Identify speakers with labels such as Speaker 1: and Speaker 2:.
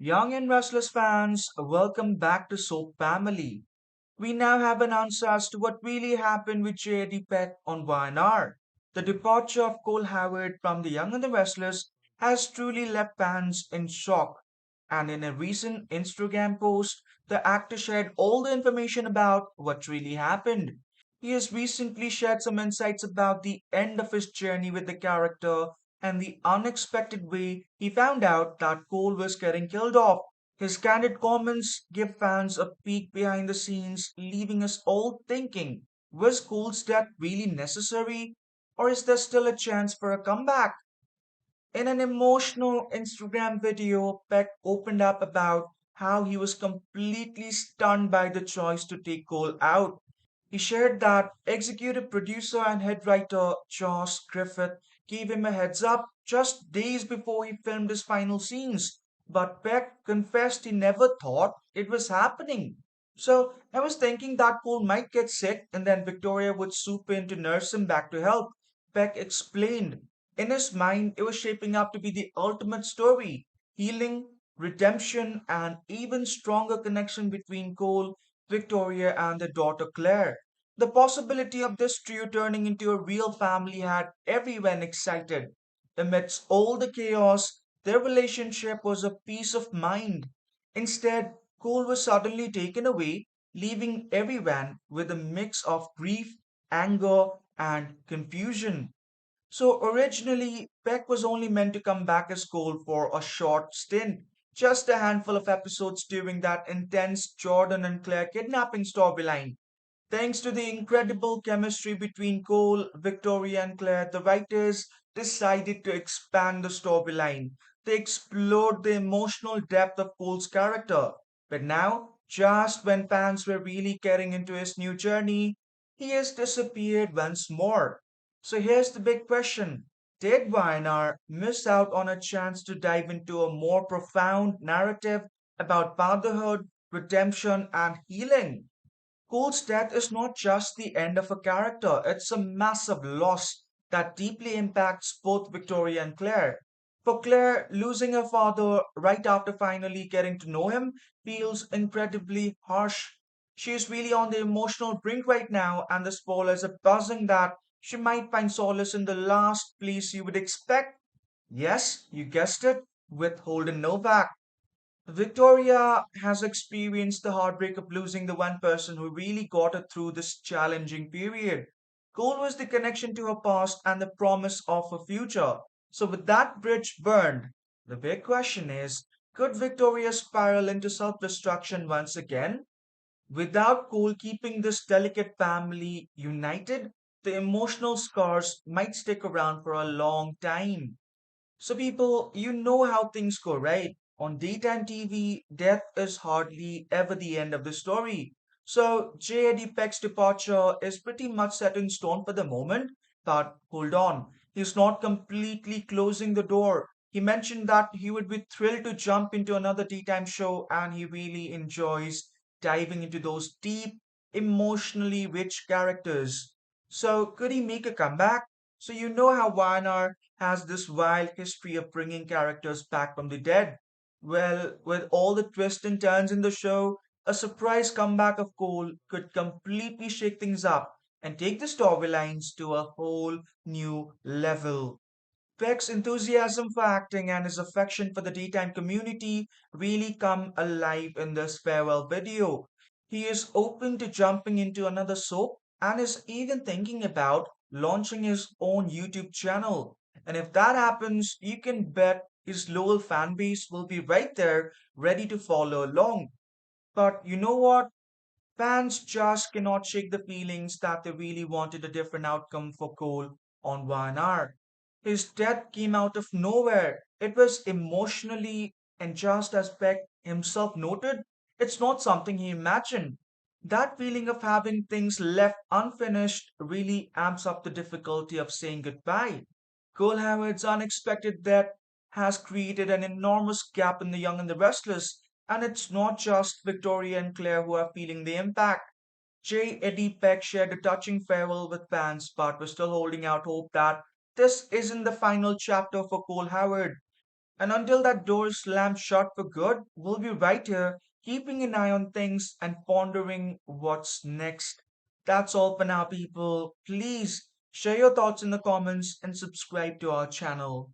Speaker 1: Young and Restless fans, welcome back to Soap Family. We now have an answer as to what really happened with J.D. Peck on YNR. The departure of Cole Howard from The Young and the Restless has truly left fans in shock. And in a recent Instagram post, the actor shared all the information about what really happened. He has recently shared some insights about the end of his journey with the character and the unexpected way he found out that Cole was getting killed off. His candid comments give fans a peek behind the scenes, leaving us all thinking, was Cole's death really necessary? Or is there still a chance for a comeback? In an emotional Instagram video, Peck opened up about how he was completely stunned by the choice to take Cole out. He shared that executive producer and head writer Josh Griffith gave him a heads up just days before he filmed his final scenes, but Peck confessed he never thought it was happening. So I was thinking that Cole might get sick and then Victoria would swoop in to nurse him back to health. Peck explained. In his mind, it was shaping up to be the ultimate story healing, redemption, and even stronger connection between Cole, Victoria, and their daughter Claire. The possibility of this trio turning into a real family had everyone excited. Amidst all the chaos, their relationship was a peace of mind. Instead, Cole was suddenly taken away, leaving everyone with a mix of grief, anger, and confusion. So originally, Peck was only meant to come back as Cole for a short stint, just a handful of episodes during that intense Jordan and Claire kidnapping storyline. Thanks to the incredible chemistry between Cole, Victoria, and Claire, the writers decided to expand the storyline. They explored the emotional depth of Cole's character. But now, just when fans were really getting into his new journey, he has disappeared once more. So here's the big question. Did Weinar miss out on a chance to dive into a more profound narrative about fatherhood, redemption, and healing? Cole's death is not just the end of a character, it's a massive loss that deeply impacts both Victoria and Claire. For Claire, losing her father right after finally getting to know him feels incredibly harsh. She is really on the emotional brink right now, and the spoilers are buzzing that she might find solace in the last place you would expect. Yes, you guessed it, with Holden Novak. Victoria has experienced the heartbreak of losing the one person who really got her through this challenging period. Cole was the connection to her past and the promise of her future. So, with that bridge burned, the big question is, could Victoria spiral into self destruction once again? Without Cole keeping this delicate family united, the emotional scars might stick around for a long time. So, people, you know how things go, right? On daytime TV, death is hardly ever the end of the story. So, J.A.D. Peck's departure is pretty much set in stone for the moment. But hold on, he's not completely closing the door. He mentioned that he would be thrilled to jump into another daytime show and he really enjoys diving into those deep, emotionally rich characters. So, could he make a comeback? So, you know how Warner has this wild history of bringing characters back from the dead. Well, with all the twists and turns in the show, a surprise comeback of Cole could completely shake things up and take the storylines to a whole new level. Peck's enthusiasm for acting and his affection for the daytime community really come alive in this farewell video. He is open to jumping into another soap and is even thinking about launching his own YouTube channel. And if that happens, you can bet his loyal fan base will be right there ready to follow along. But you know what? Fans just cannot shake the feelings that they really wanted a different outcome for Cole on 1 hour. His death came out of nowhere. It was emotionally, and just as Peck himself noted, it's not something he imagined. That feeling of having things left unfinished really amps up the difficulty of saying goodbye. Cole Howard's unexpected death has created an enormous gap in the young and the restless, and it's not just Victoria and Claire who are feeling the impact. J. Eddie Peck shared a touching farewell with fans, but was still holding out hope that this isn't the final chapter for Cole Howard. And until that door slams shut for good, we'll be right here, keeping an eye on things and pondering what's next. That's all for now, people. Please share your thoughts in the comments and subscribe to our channel.